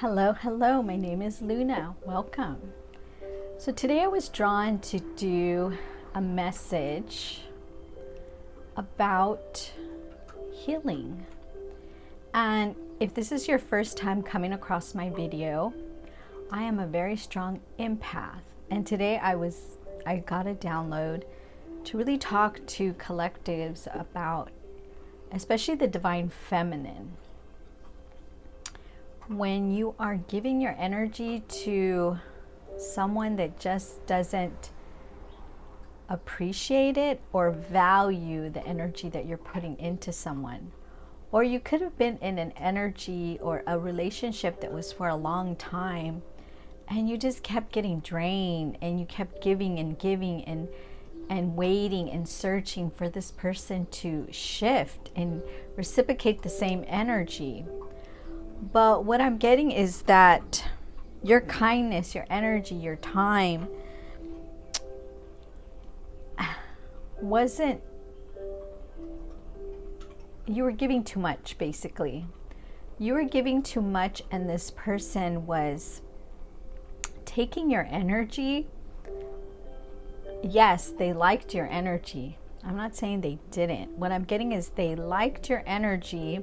Hello, hello, my name is Luna. Welcome. So today I was drawn to do a message about healing. And if this is your first time coming across my video, I am a very strong empath. And today I got a download to really talk to collectives about especially the divine feminine. When you are giving your energy to someone that just doesn't appreciate it or value the energy that you're putting into someone, or you could have been in an energy or a relationship that was for a long time and you just kept getting drained and you kept giving and waiting and searching for this person to shift and reciprocate the same energy. But what I'm getting is that your kindness, your energy, your time you were giving too much, basically. You were giving too much, and this person was taking your energy. Yes, they liked your energy. I'm not saying they didn't. What I'm getting is they liked your energy.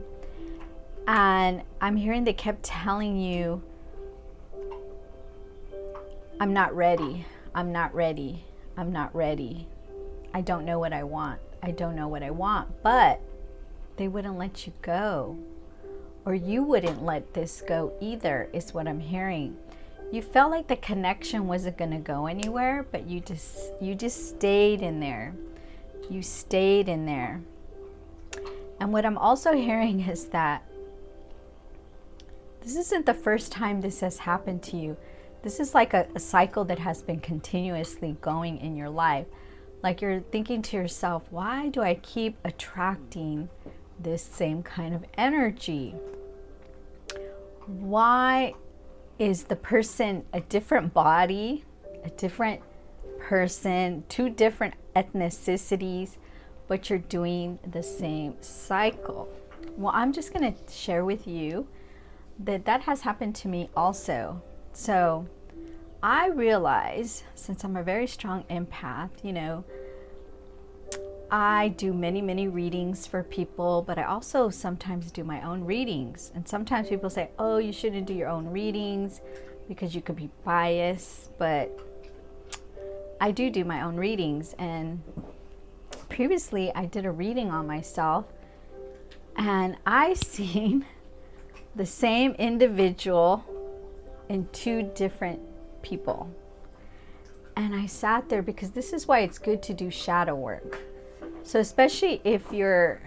And I'm hearing they kept telling you, I'm not ready, I'm not ready, I'm not ready. I don't know what I want, I don't know what I want. But they wouldn't let you go. Or you wouldn't let this go either, is what I'm hearing. You felt like the connection wasn't going to go anywhere, but you just stayed in there. You stayed in there. And what I'm also hearing is that this isn't the first time this has happened to you. This is like a cycle that has been continuously going in your life. Like you're thinking to yourself, why do I keep attracting this same kind of energy? Why is the person a different body, a different person, two different ethnicities, but you're doing the same cycle? Well, I'm just going to share with you that has happened to me also. So I realize, since I'm a very strong empath, I do many readings for people, but I also sometimes do my own readings. And sometimes people say, oh, you shouldn't do your own readings because you could be biased. But I do my own readings. And previously I did a reading on myself, and I seen the same individual in two different people. And I sat there, because this is why it's good to do shadow work. So especially if you're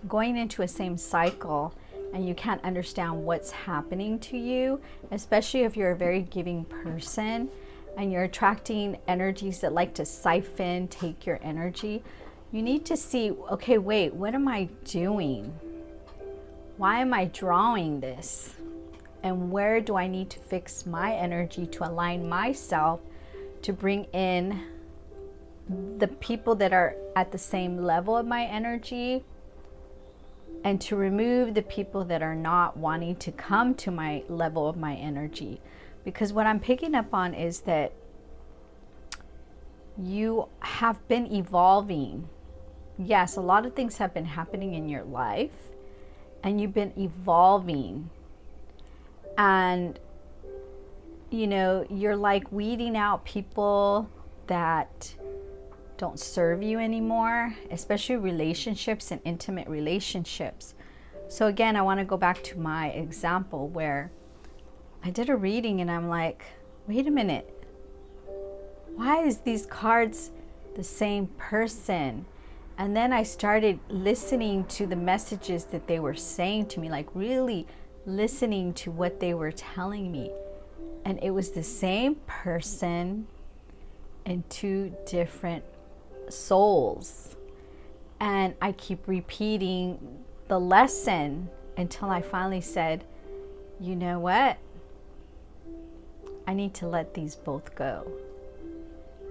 going into a same cycle and you can't understand what's happening to you, especially if you're a very giving person and you're attracting energies that like to siphon, take your energy, you need to see, okay, wait, what am I doing? Why am I drawing this? And where do I need to fix my energy to align myself to bring in the people that are at the same level of my energy, and to remove the people that are not wanting to come to my level of my energy? Because what I'm picking up on is that you have been evolving. Yes, a lot of things have been happening in your life, and you've been evolving, and you're like weeding out people that don't serve you anymore, especially relationships and intimate relationships. So again, I want to go back to my example where I did a reading and I'm like, wait a minute, why is these cards the same person? And then I started listening to the messages that they were saying to me, like really listening to what they were telling me. And it was the same person in two different souls. And I keep repeating the lesson until I finally said, you know what? I need to let these both go.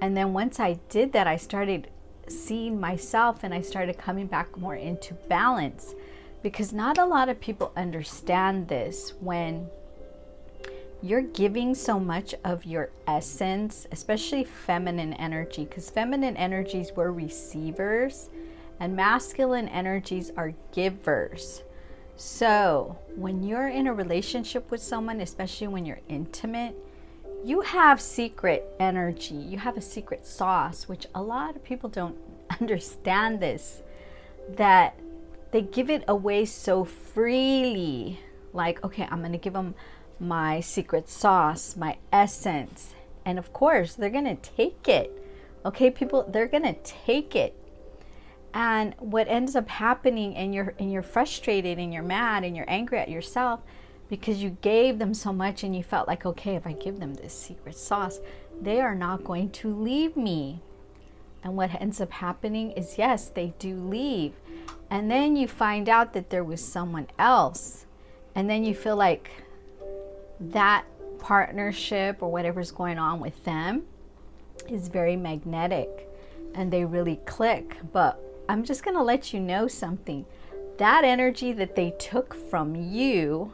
And then once I did that, I started seeing myself and I started coming back more into balance, because not a lot of people understand this. When you're giving so much of your essence, especially feminine energy, because feminine energies were receivers and masculine energies are givers. So when you're in a relationship with someone, especially when you're intimate, you have secret energy. You have a secret sauce, which a lot of people don't understand this, that they give it away so freely. Like, okay, I'm going to give them my secret sauce, my essence. And of course, they're going to take it. Okay, people, they're going to take it. And what ends up happening, and you're frustrated and you're mad and you're angry at yourself because you gave them so much and you felt like, okay, if I give them this secret sauce, they are not going to leave me. And what ends up happening is, yes, they do leave. And then you find out that there was someone else. And then you feel like that partnership or whatever's going on with them is very magnetic and they really click. But I'm just going to let you know something. That energy that they took from you,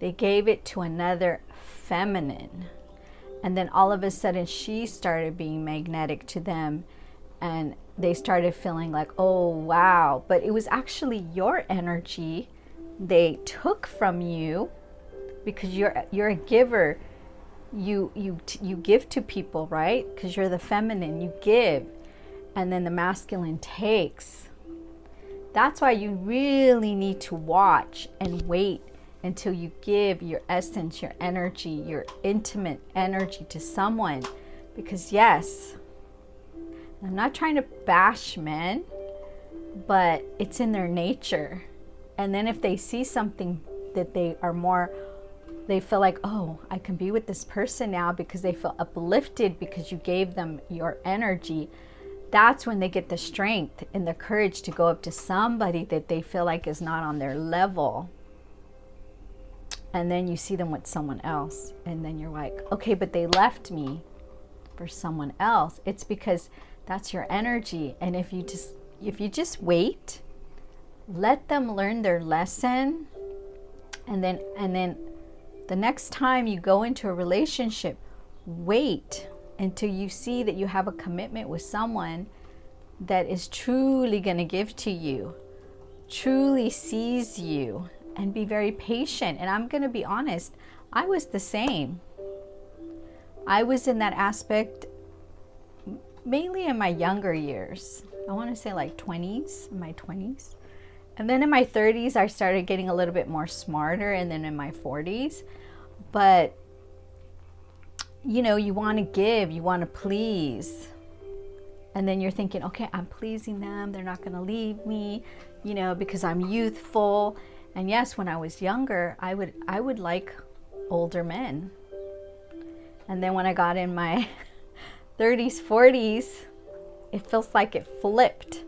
they gave it to another feminine. And then all of a sudden she started being magnetic to them and they started feeling like, oh, wow. But it was actually your energy they took from you because you're a giver. You give to people, right? Because you're the feminine, you give. And then the masculine takes. That's why you really need to watch and wait until you give your essence, your energy, your intimate energy to someone. Because yes, I'm not trying to bash men, but it's in their nature. And then if they see something that they feel like, oh, I can be with this person now because they feel uplifted because you gave them your energy. That's when they get the strength and the courage to go up to somebody that they feel like is not on their level. And then you see them with someone else. And then you're like, okay, but they left me for someone else. It's because that's your energy. And if you just wait, let them learn their lesson. And then the next time you go into a relationship, wait until you see that you have a commitment with someone that is truly going to give to you, truly sees you, and be very patient. And I'm going to be honest, I was the same. I was in that aspect mainly in my younger years. I want to say like 20s, in my 20s. And then in my 30s, I started getting a little bit more smarter, and then in my 40s. But you know, you want to give, you want to please. And then you're thinking, okay, I'm pleasing them. They're not going to leave me, you know, because I'm youthful. And yes, when I was younger, I would like older men. And then when I got in my 30s, 40s, it feels like it flipped.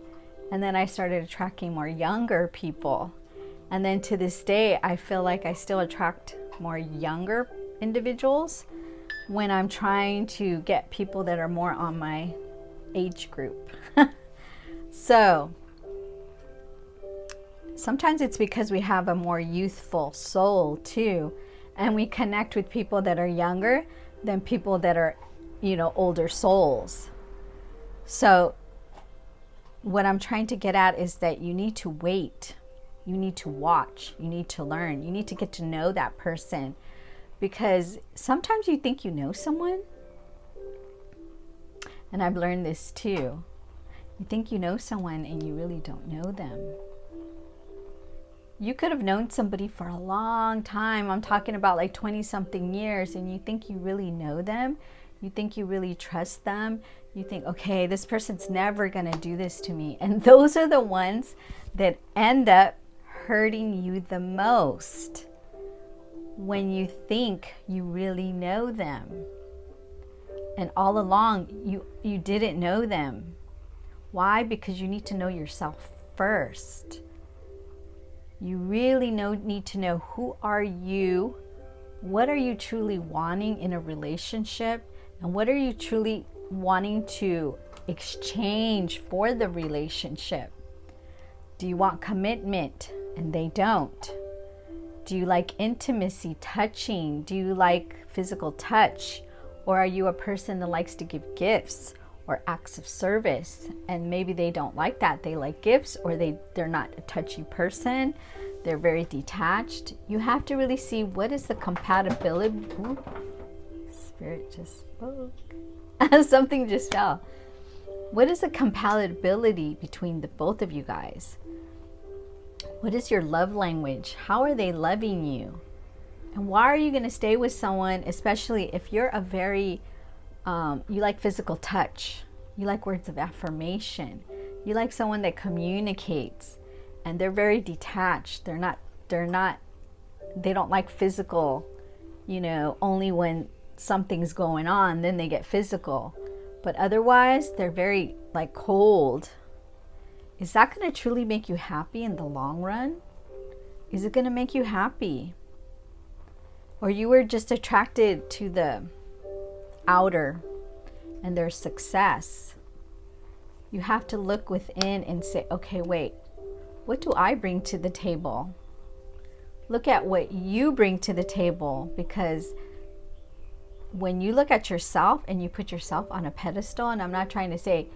And then I started attracting more younger people. And then to this day, I feel like I still attract more younger individuals when I'm trying to get people that are more on my age group. So sometimes it's because we have a more youthful soul too, and we connect with people that are younger than people that are, you know, older souls. So what I'm trying to get at is that you need to wait, you need to watch, you need to learn, you need to get to know that person. Because sometimes you think you know someone, and I've learned this too. You think you know someone and you really don't know them. You could have known somebody for a long time. I'm talking about like 20-something years, and you think you really know them. You think you really trust them. You think, okay, this person's never going to do this to me. And those are the ones that end up hurting you the most. When you think you really know them, and all along you didn't know them. Why? Because you need to know yourself first. You really need to know, who are you, what are you truly wanting in a relationship, and what are you truly wanting to exchange for the relationship. Do you want commitment? And they don't. Do you like intimacy, touching? Do you like physical touch? Or are you a person that likes to give gifts or acts of service? And maybe they don't like that. They like gifts, or they're not a touchy person. They're very detached. You have to really see what is the compatibility. Ooh, Spirit just spoke. Something just fell. What is the compatibility between the both of you guys? What is your love language? How are they loving you? And why are you going to stay with someone, especially if you're a very, you like physical touch, you like words of affirmation, you like someone that communicates, and they're very detached. They don't like physical, only when something's going on, then they get physical. But otherwise, they're very like cold. Is that going to truly make you happy in the long run? Is it going to make you happy? Or you were just attracted to the outer and their success? You have to look within and say, okay, wait, what do I bring to the table? Look at what you bring to the table, because when you look at yourself and you put yourself on a pedestal, and I'm not trying to say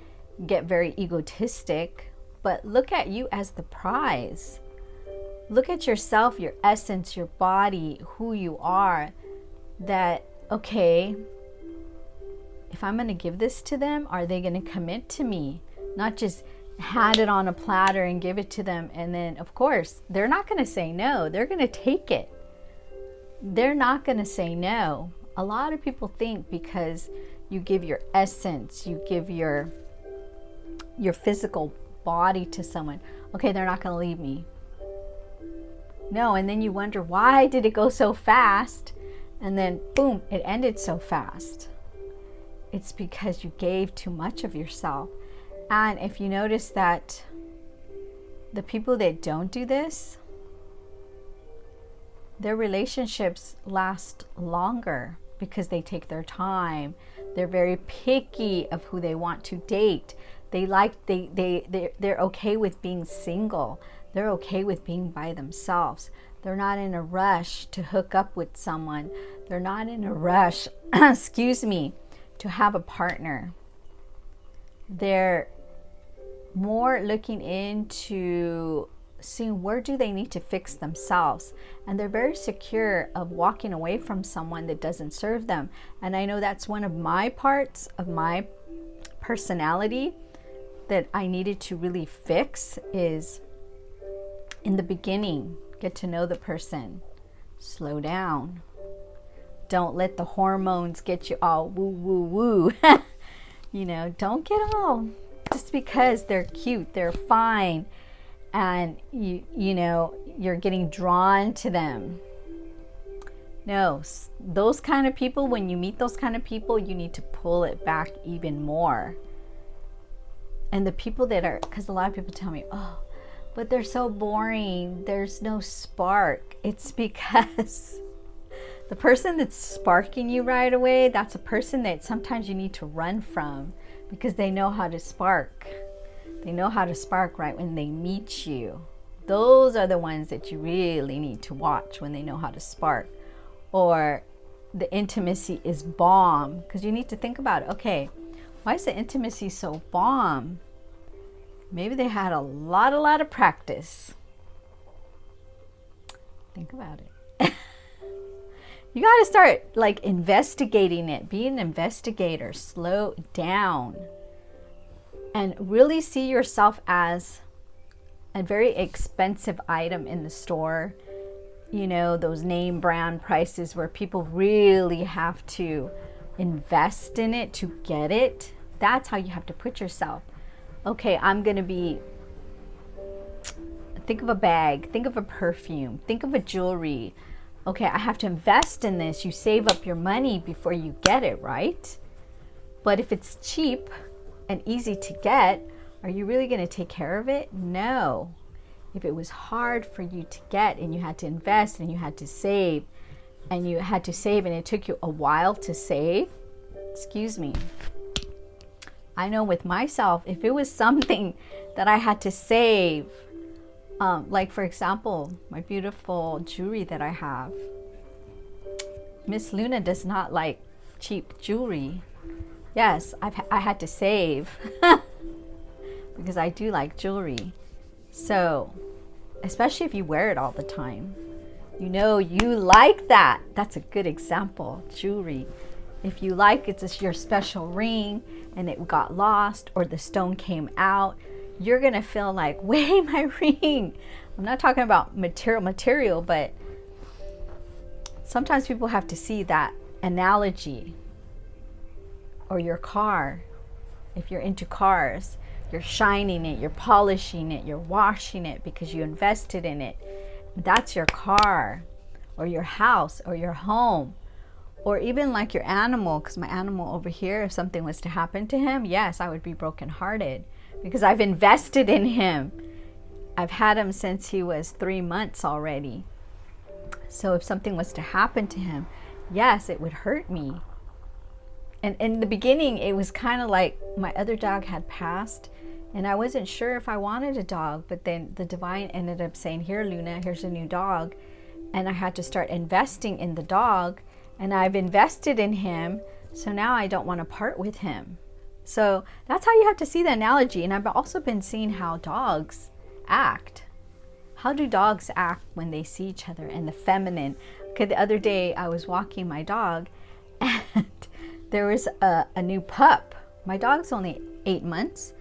get very egotistic, but look at you as the prize. Look at yourself, your essence, your body, who you are. That, okay, if I'm going to give this to them, are they going to commit to me? Not just hand it on a platter and give it to them. And then, of course, they're not going to say no. They're going to take it. They're not going to say no. A lot of people think because you give your essence, you give your physical body to someone, okay, they're not going to leave me. No, and then you wonder, why did it go so fast? And then boom, it ended so fast. It's because you gave too much of yourself. And if you notice that the people that don't do this, their relationships last longer because they take their time. They're very picky of who they want to date. They're okay with being single. They're okay with being by themselves. They're not in a rush to hook up with someone. They're not in a rush, to have a partner. They're more looking into seeing where do they need to fix themselves. And they're very secure of walking away from someone that doesn't serve them. And I know that's one of my parts of my personality that I needed to really fix, is in the beginning, get to know the person. Slow down. Don't let the hormones get you all woo, woo, woo. Don't get all just because they're cute, they're fine, and you're getting drawn to them. No, those kind of people, when you meet those kind of people, you need to pull it back even more. And the people that are, because a lot of people tell me, oh, but they're so boring, there's no spark. It's because the person that's sparking you right away, that's a person that sometimes you need to run from, because they know how to spark. They know how to spark right when they meet you. Those are the ones that you really need to watch, when they know how to spark. Or the intimacy is bomb, because you need to think about it. Okay, why is the intimacy so bomb? Maybe they had a lot of practice. Think about it. You got to start like investigating it. Be an investigator. Slow down. And really see yourself as a very expensive item in the store. Those name brand prices where people really have to invest in it to get it. That's how you have to put yourself. Okay, I'm going to be, think of a bag, think of a perfume, think of a jewelry. Okay, I have to invest in this. You save up your money before you get it, right? But if it's cheap and easy to get, are you really going to take care of it? No. If it was hard for you to get and you had to invest and you had to save and it took you a while to save, excuse me. I know with myself, if it was something that I had to save Like for example, my beautiful jewelry that I have. Miss Luna does not like cheap jewelry. Yes, I had to save because I do like jewelry. So, especially if you wear it all the time, you know you like that. That's a good example, jewelry. If you like it's your special ring and it got lost or the stone came out, you're gonna feel like, wait, my ring. I'm not talking about material, but sometimes people have to see that analogy. Or your car, if you're into cars, you're shining it, you're polishing it, you're washing it because you invested in it. That's your car, or your house, or your home, or even like your animal, because my animal over here, if something was to happen to him, yes, I would be brokenhearted because I've invested in him. I've had him since he was 3 months already. So if something was to happen to him, yes, it would hurt me. And in the beginning, it was kind of like my other dog had passed and I wasn't sure if I wanted a dog, but then the divine ended up saying, here, Luna, here's a new dog. And I had to start investing in the dog, and I've invested in him. So now I don't want to part with him. So that's how you have to see the analogy. And I've also been seeing how dogs act. How do dogs act when they see each other and the feminine? Okay, the other day I was walking my dog and there was a new pup. My dog's only 8 months,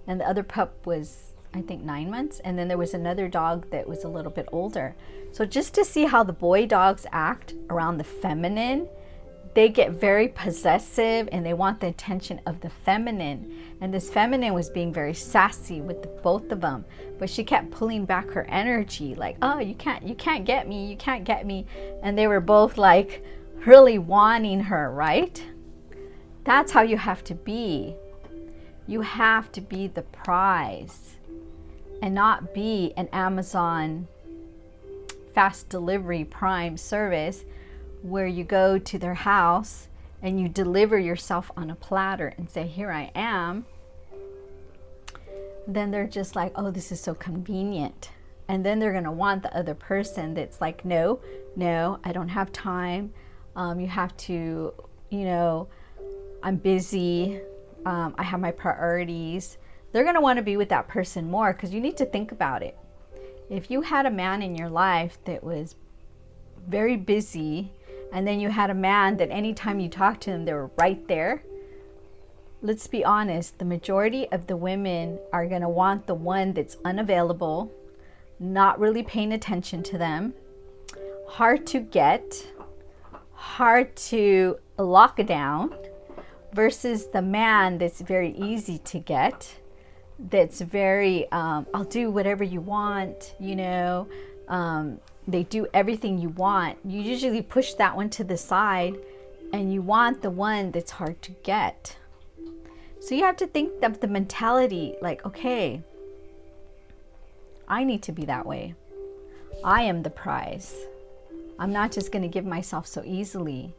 and the other pup was, I think, 9 months. And then there was another dog that was a little bit older. So just to see how the boy dogs act around the feminine, they get very possessive and they want the attention of the feminine. And this feminine was being very sassy with both of them, but she kept pulling back her energy, like, oh, you can't get me, you can't get me. And they were both like really wanting her, right? That's how you have to be. You have to be the prize and not be an Amazon fast delivery prime service where you go to their house and you deliver yourself on a platter and say, here I am. Then they're just like, oh, this is so convenient. And then they're going to want the other person that's like, no, I don't have time. You have to, I'm busy. I have my priorities. They're going to want to be with that person more, because you need to think about it. If you had a man in your life that was very busy, and then you had a man that anytime you talked to them, they were right there. Let's be honest, the majority of the women are going to want the one that's unavailable, not really paying attention to them, hard to get, hard to lock down, versus the man that's very easy to get, that's very, I'll do whatever you want, they do everything you want. You usually push that one to the side and you want the one that's hard to get. So you have to think of the mentality like, okay, I need to be that way. I am the prize. I'm not just going to give myself so easily.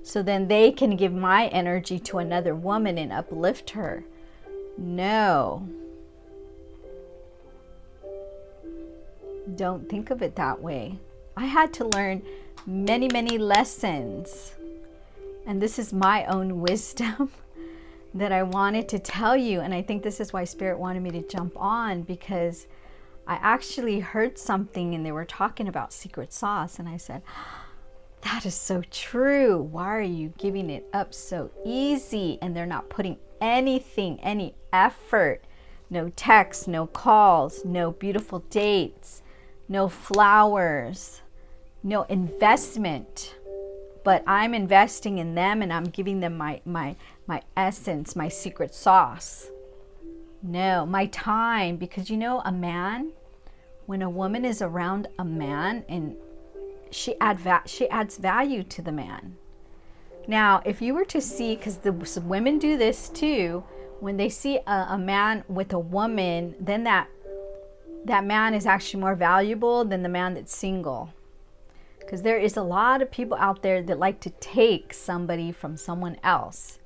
So then they can give my energy to another woman and uplift her. No. Don't think of it that way. I had to learn many, many lessons. And this is my own wisdom that I wanted to tell you. And I think this is why Spirit wanted me to jump on, because I actually heard something and they were talking about secret sauce. And I said, that is so true. Why are you giving it up so easy? And they're not putting anything, any effort, no texts, no calls, no beautiful dates, no flowers, no investment. But I'm investing in them and I'm giving them my essence, my secret sauce. No, my time. Because a man, when a woman is around a man, and she adds value to the man. Now, if you were to see, because some women do this too, when they see a man with a woman, then that man is actually more valuable than the man that's single. Because there is a lot of people out there that like to take somebody from someone else.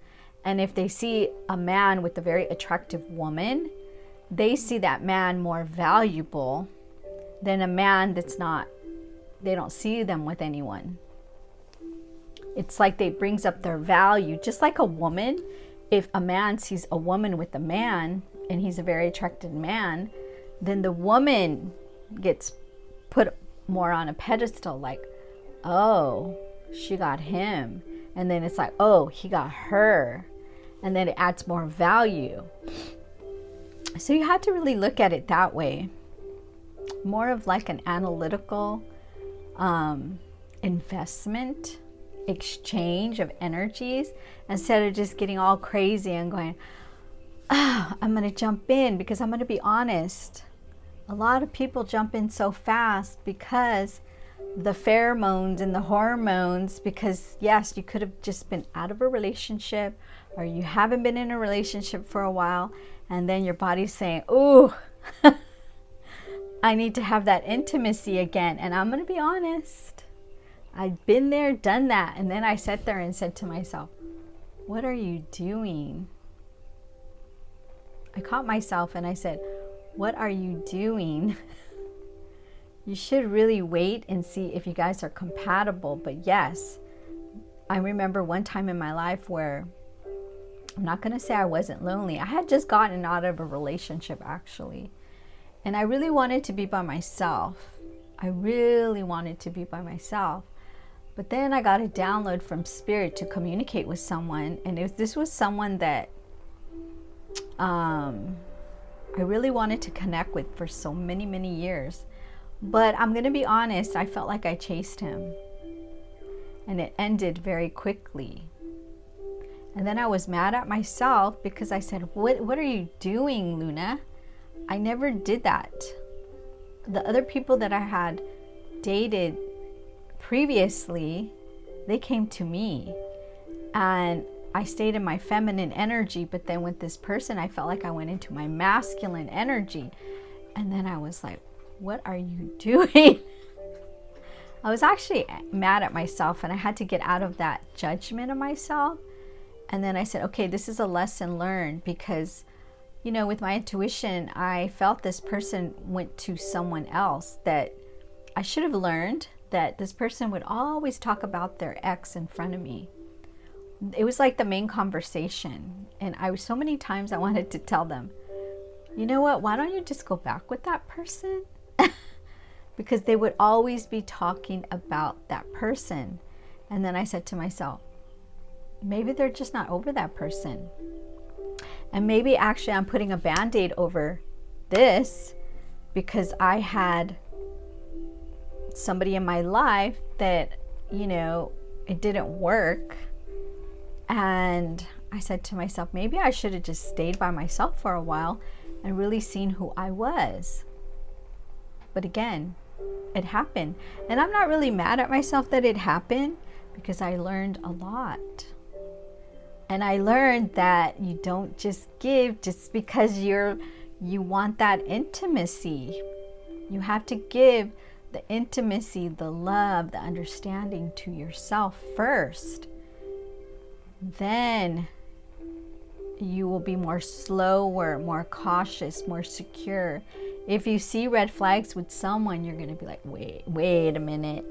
And if they see a man with a very attractive woman, they see that man more valuable than a man that's not, they don't see them with anyone. It's like they brings up their value. Just like a woman, if a man sees a woman with a man and he's a very attractive man, then the woman gets put more on a pedestal, like, oh, she got him. And then it's like, oh, he got her. And then it adds more value. So you have to really look at it that way. More of like an analytical investment, exchange of energies, instead of just getting all crazy and going, oh, I'm going to jump in. Because I'm going to be honest, a lot of people jump in so fast because the pheromones and the hormones, because yes, you could have just been out of a relationship, or you haven't been in a relationship for a while, and then your body's saying, ooh, I need to have that intimacy again. And I'm going to be honest, I've been there, done that. And then I sat there and said to myself, what are you doing? I caught myself and I said, what are you doing? You should really wait and see if you guys are compatible. But yes, I remember one time in my life where, I'm not going to say I wasn't lonely. I had just gotten out of a relationship, actually. And I really wanted to be by myself. I really wanted to be by myself. But then I got a download from Spirit to communicate with someone. And this was someone that I really wanted to connect with for so many, many years. But I'm going to be honest, I felt like I chased him. And it ended very quickly. And then I was mad at myself because I said, what are you doing, Luna? I never did that. The other people that I had dated previously, they came to me. And I stayed in my feminine energy. But then with this person, I felt like I went into my masculine energy. And then I was like, what are you doing? I was actually mad at myself, and I had to get out of that judgment of myself. And then I said, okay, this is a lesson learned, because, you know, with my intuition, I felt this person went to someone else that I should have learned that this person would always talk about their ex in front of me. It was like the main conversation. And I was so many times I wanted to tell them, you know what, why don't you just go back with that person? Because they would always be talking about that person. And then I said to myself, maybe they're just not over that person. And maybe actually I'm putting a band-aid over this because I had somebody in my life that, you know, it didn't work. And I said to myself, maybe I should have just stayed by myself for a while and really seen who I was. But again, it happened. And I'm not really mad at myself that it happened, because I learned a lot. And I learned that you don't just give just because you want that intimacy. You have to give the intimacy, the love, the understanding to yourself first. Then you will be more slower, more cautious, more secure. If you see red flags with someone, you're going to be like, wait a minute.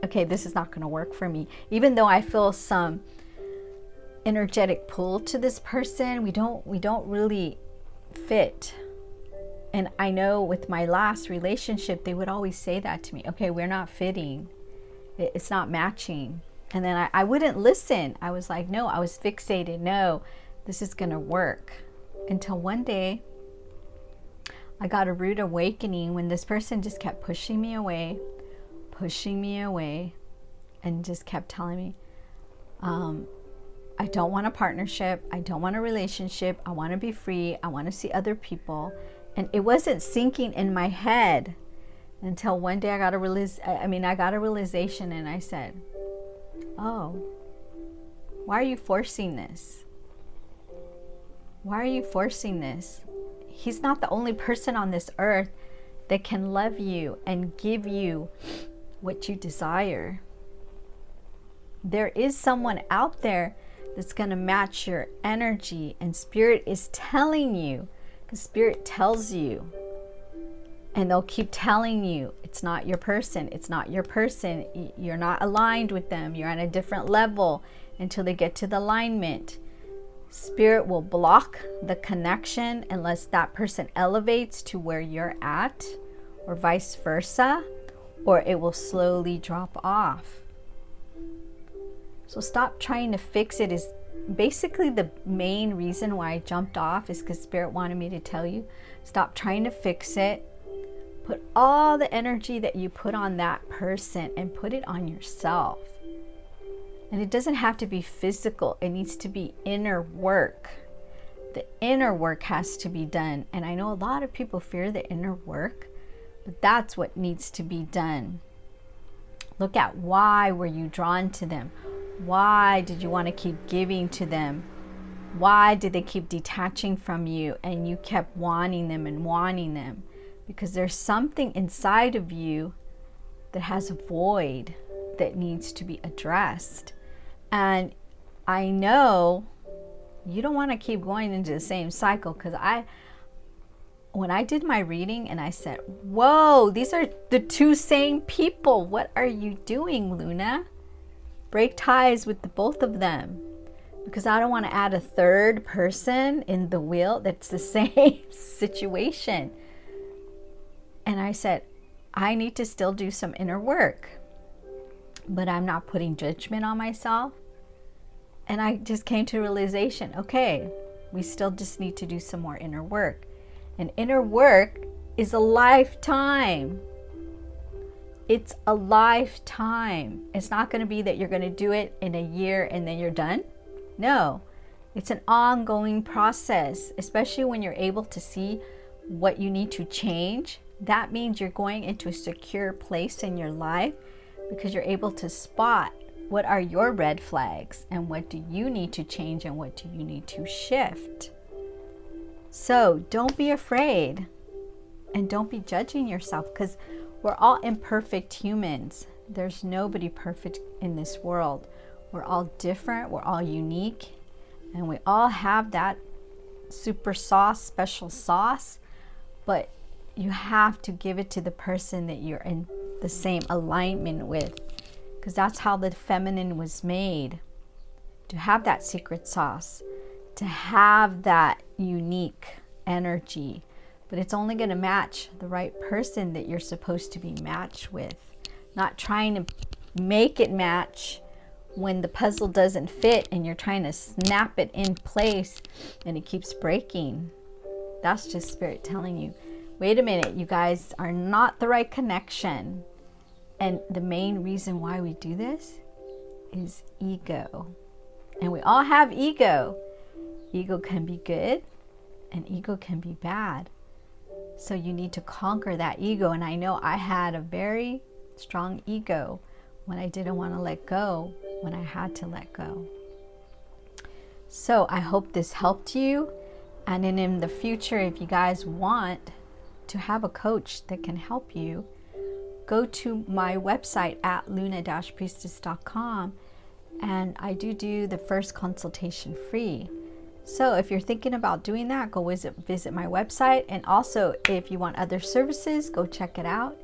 Okay, this is not going to work for me. Even though I feel some energetic pull to this person, we don't really fit. And I know with my last relationship, they would always say that to me. Okay, we're not fitting. It's not matching. And then I wouldn't listen. I was like, no, I was fixated. No, this is going to work. Until one day, I got a rude awakening when this person just kept pushing me away, and just kept telling me, I don't want a partnership. I don't want a relationship. I want to be free. I want to see other people. And it wasn't sinking in my head until one day I got a realization, and I said, oh, why are you forcing this? Why are you forcing this? He's not the only person on this earth that can love you and give you what you desire. There is someone out there that's going to match your energy, and Spirit is telling you, because Spirit tells you And they'll keep telling you, it's not your person, it's not your person, you're not aligned with them, you're on a different level, until they get to the alignment. Spirit will block the connection unless that person elevates to where you're at, or vice versa, or it will slowly drop off. So stop trying to fix it. Is basically the main reason why I jumped off, is because Spirit wanted me to tell you, stop trying to fix it. Put all the energy that you put on that person and put it on yourself. And it doesn't have to be physical. It needs to be inner work. The inner work has to be done. And I know a lot of people fear the inner work, but that's what needs to be done. Look at, why were you drawn to them? Why did you want to keep giving to them? Why did they keep detaching from you and you kept wanting them and wanting them? Because there's something inside of you that has a void that needs to be addressed. And I know you don't want to keep going into the same cycle, because when I did my reading and I said, whoa, these are the two same people. What are you doing, Luna? Break ties with the both of them, because I don't want to add a third person in the wheel that's the same situation. And I said, I need to still do some inner work, but I'm not putting judgment on myself. And I just came to a realization, okay, we still just need to do some more inner work. And inner work is a lifetime. It's a lifetime. It's not going to be that you're going to do it in a year and then you're done. No, it's an ongoing process, especially when you're able to see what you need to change. That means you're going into a secure place in your life, because you're able to spot what are your red flags and what do you need to change and what do you need to shift. So don't be afraid, and don't be judging yourself, because we're all imperfect humans. There's nobody perfect in this world. We're all different, we're all unique, and we all have that super sauce, special sauce, but you have to give it to the person that you're in the same alignment with, because that's how the feminine was made, to have that secret sauce, to have that unique energy. But it's only going to match the right person that you're supposed to be matched with, not trying to make it match when the puzzle doesn't fit and you're trying to snap it in place and it keeps breaking. That's just Spirit telling you, wait a minute, you guys are not the right connection. And the main reason why we do this is ego. And we all have ego. Ego can be good and ego can be bad. So you need to conquer that ego. And I know I had a very strong ego when I didn't want to let go, when I had to let go. So I hope this helped you. And then in the future, if you guys want to have a coach that can help you, go to my website at luna-priestess.com, and I do the first consultation free. So if you're thinking about doing that, go visit my website. And also, if you want other services, go check it out.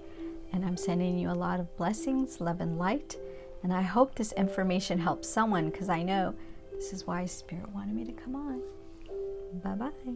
And I'm sending you a lot of blessings, love and light. And I hope this information helps someone, because I know this is why Spirit wanted me to come on. Bye-bye.